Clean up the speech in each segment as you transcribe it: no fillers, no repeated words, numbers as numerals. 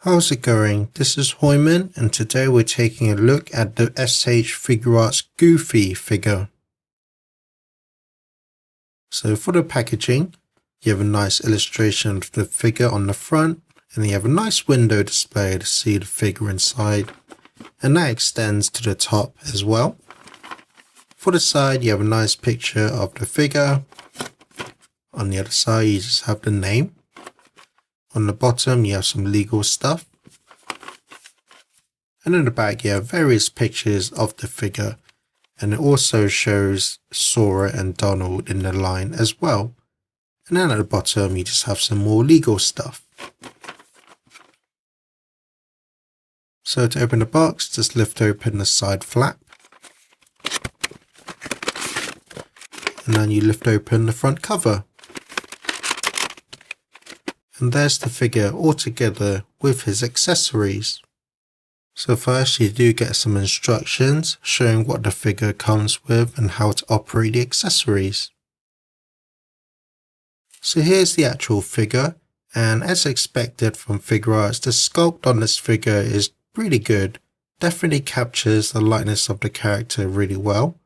How's it going? This is Hoiman, and today we're taking a look at the S.H.Figuarts Goofy figure. So for the packaging, you have a nice illustration of the figure on the front, and you have a nice window display to see the figure inside, and that extends to the top as well. For the side, you have a nice picture of the figure. On the other side, you just have the name. On the bottom, you have some legal stuff. And in the back, you have various pictures of the figure. And it also shows Sora and Donald in the line as well. And then at the bottom, you just have some more legal stuff. So to open the box, just lift open the side flap. And then you lift open the front cover. And there's the figure all together with his accessories. So first you do get some instructions showing what the figure comes with and how to operate the accessories. So here's the actual figure, and as expected from Figuarts, the sculpt on this figure is really good. Definitely captures the likeness of the character really well.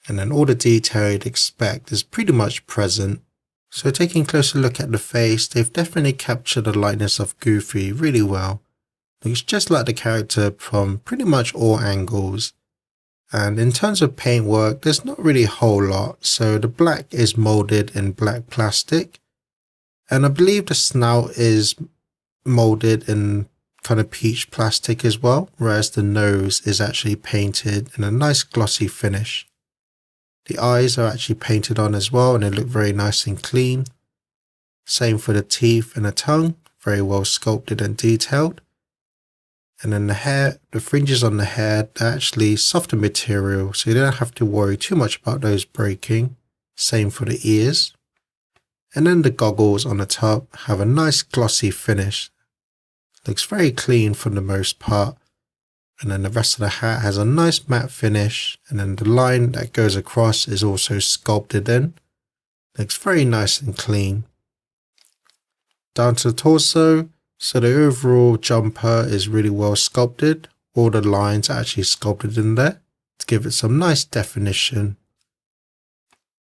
And then all the detail you'd expect is pretty much present. So taking a closer look at the face, they've definitely captured the likeness of Goofy really well. Looks just like the character from pretty much all angles. And in terms of paintwork, there's not really a whole lot. So the black is molded in black plastic. And I believe the snout is molded in kind of peach plastic as well, whereas the nose is actually painted in a nice glossy finish. The eyes are actually painted on as well, and they look very nice and clean. Same for the teeth and the tongue, very well sculpted and detailed. And then the hair, the fringes on the hair, they're actually softer material, so you don't have to worry too much about those breaking. Same for the ears. And then the goggles on the top have a nice glossy finish. Looks very clean for the most part. And then the rest of the hat has a nice matte finish, and then the line that goes across is also sculpted in. Looks very nice and clean. Down to the torso, so the overall jumper is really well sculpted. All the lines are actually sculpted in there to give it some nice definition.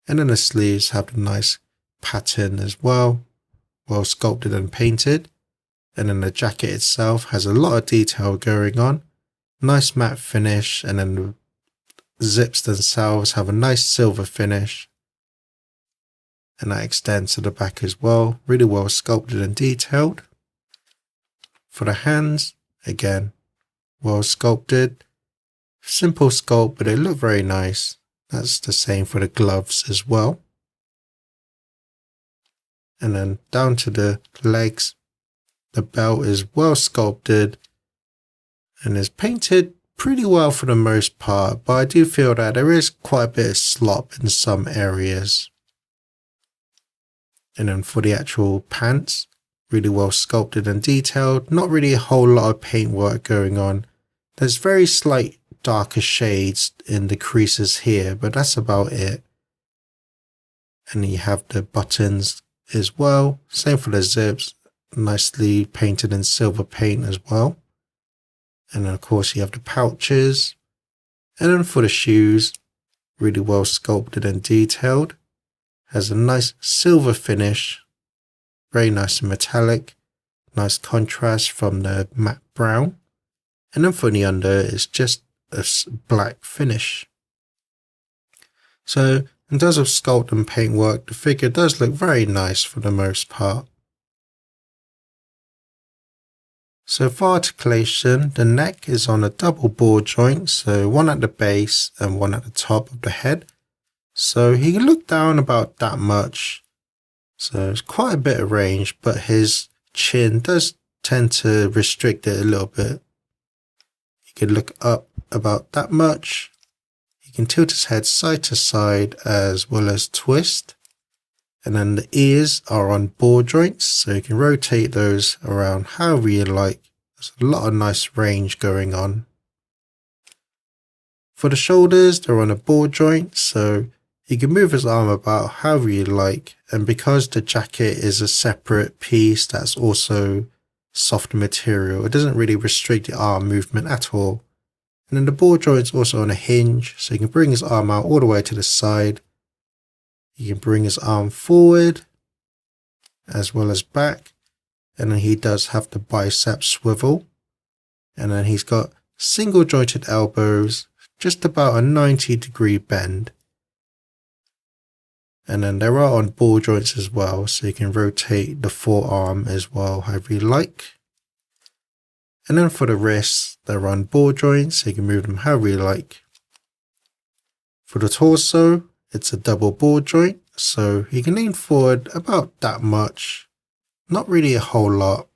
And then the sleeves have the nice pattern as well sculpted and painted. And then the jacket itself has a lot of detail going on. Nice matte finish, and then the zips themselves have a nice silver finish, and that extends to the back as well, really well sculpted and detailed. For the hands, again, well sculpted, simple sculpt, but they look very nice. That's the same for the gloves as well. And then down to the legs, the belt is well sculpted and is painted pretty well for the most part, but I do feel that there is quite a bit of slop in some areas. And then for the actual pants, really well sculpted and detailed, not really a whole lot of paintwork going on. There's very slight darker shades in the creases here, but that's about it. And then you have the buttons as well, same for the zips, nicely painted in silver paint as well. And then of course you have the pouches. And then for the shoes, really well sculpted and detailed. Has a nice silver finish. Very nice and metallic. Nice contrast from the matte brown. And then for the under, it's just a black finish. So in terms of sculpt and paintwork, the figure does look very nice for the most part. So for articulation, the neck is on a double ball joint, so one at the base and one at the top of the head. So he can look down about that much. So it's quite a bit of range, but his chin does tend to restrict it a little bit. He can look up about that much. He can tilt his head side to side as well as twist. And then the ears are on ball joints, so you can rotate those around however you like. There's a lot of nice range going on. For the shoulders, they're on a ball joint, so you can move his arm about however you like. And because the jacket is a separate piece that's also softer material. It doesn't really restrict the arm movement at all. And then the ball joint's also on a hinge, so you can bring his arm out all the way to the side. You can bring his arm forward as well as back. And then he does have the bicep swivel. And then he's got single jointed elbows, just about a 90-degree bend. And then there are on ball joints as well, so you can rotate the forearm as well, however you like. And then for the wrists, they're on ball joints, so you can move them however you like. For the torso, it's a double ball joint, so you can lean forward about that much, not really a whole lot,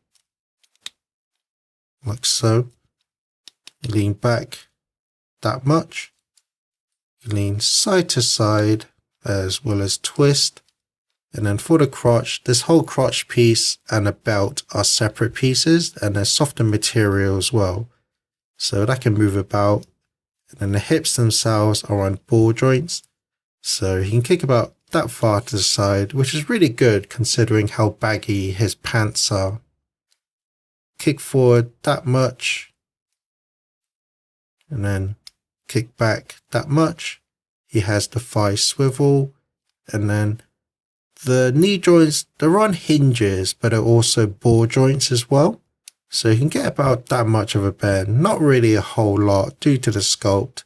like so. You lean back that much, you lean side to side as well as twist. And then for the crotch, this whole crotch piece and a belt are separate pieces, and they're softer material as well, so that can move about. And then the hips themselves are on ball joints, so you can kick about that far to the side, which is really good considering how baggy his pants are. Kick forward that much, and then kick back that much. He has the thigh swivel, and then the knee joints, they're on hinges, but they're also ball joints as well. So you can get about that much of a bend, not really a whole lot due to the sculpt.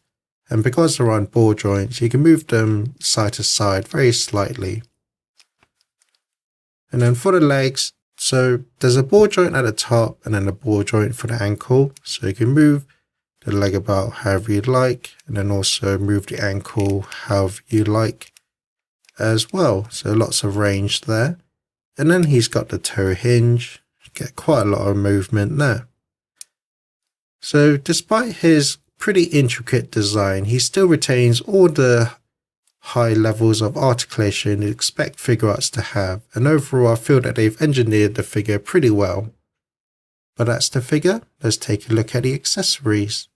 And because they're on ball joints, you can move them side to side very slightly. And then for the legs, so there's a ball joint at the top and then a ball joint for the ankle. So you can move the leg about however you'd like, and then also move the ankle however you like as well. So lots of range there. And then he's got the toe hinge. Get quite a lot of movement there. So despite his pretty intricate design, he still retains all the high levels of articulation you'd expect Figuarts to have, and overall I feel that they've engineered the figure pretty well. But that's the figure. Let's take a look at the accessories.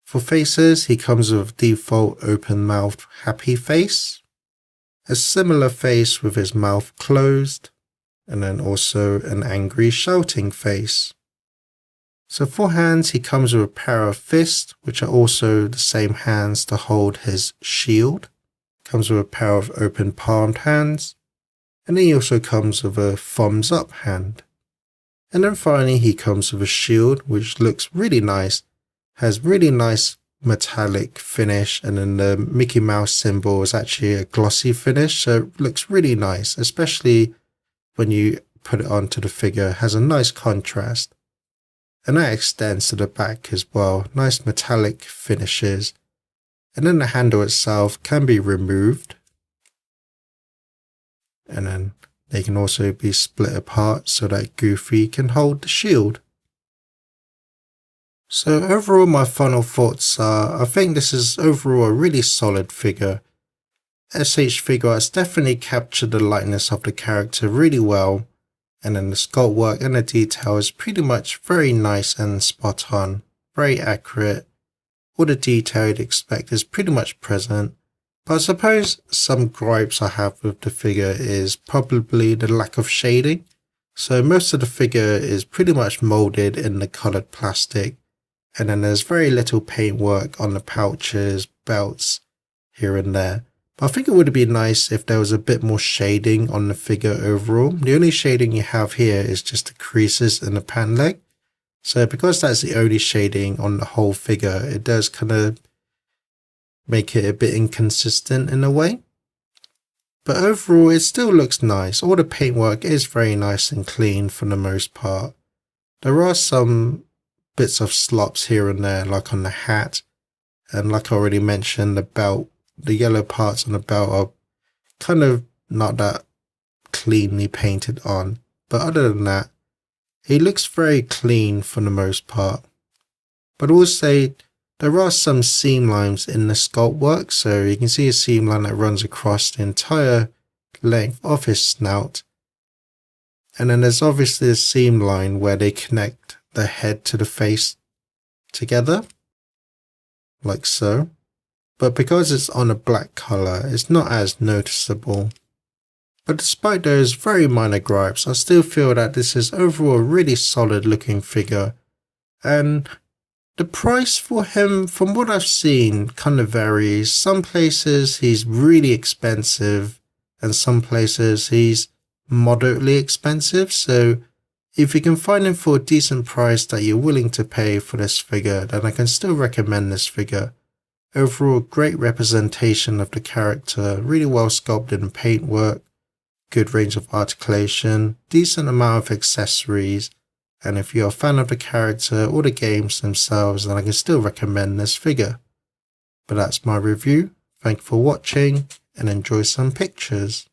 For faces, he comes with default open-mouthed happy face, a similar face with his mouth closed, and then also an angry shouting face. So for hands, he comes with a pair of fists, which are also the same hands to hold his shield. Comes with a pair of open palmed hands, and then he also comes with a thumbs up hand. And then finally he comes with a shield, which looks really nice, has really nice metallic finish, and then the Mickey Mouse symbol is actually a glossy finish, so it looks really nice, especially when you put it onto the figure. It has a nice contrast. And that extends to the back as well, nice metallic finishes. And then the handle itself can be removed, and then they can also be split apart so that Goofy can hold the shield. So overall my final thoughts are, I think this is overall a really solid figure. S.H.Figuarts definitely captured the likeness of the character really well, and then the sculpt work and the detail is pretty much very nice and spot on, very accurate. All the detail you'd expect is pretty much present, but I suppose some gripes I have with the figure is probably the lack of shading. So most of the figure is pretty much molded in the coloured plastic, and then there's very little paintwork on the pouches, belts, here and there. But I think it would be nice if there was a bit more shading on the figure overall. The only shading you have here is just the creases in the pant leg. So because that's the only shading on the whole figure, it does kind of make it a bit inconsistent in a way. But overall it still looks nice. All the paintwork is very nice and clean for the most part. There are some bits of slops here and there, like on the hat, and like I already mentioned, the belt, the yellow parts on the belt are kind of not that cleanly painted on. But other than that, it looks very clean for the most part. But I will say there are some seam lines in the sculpt work, so you can see a seam line that runs across the entire length of his snout. And then there's obviously a seam line where they connect the head to the face together, like so. But because it's on a black colour, it's not as noticeable. But despite those very minor gripes, I still feel that this is overall a really solid looking figure, and the price for him, from what I've seen, kind of varies. Some places he's really expensive, and some places he's moderately expensive. So if you can find him for a decent price that you're willing to pay for this figure, then I can still recommend this figure. Overall, great representation of the character, really well sculpted in paintwork, good range of articulation, decent amount of accessories, and if you're a fan of the character or the games themselves, then I can still recommend this figure. But that's my review. Thank you for watching and enjoy some pictures.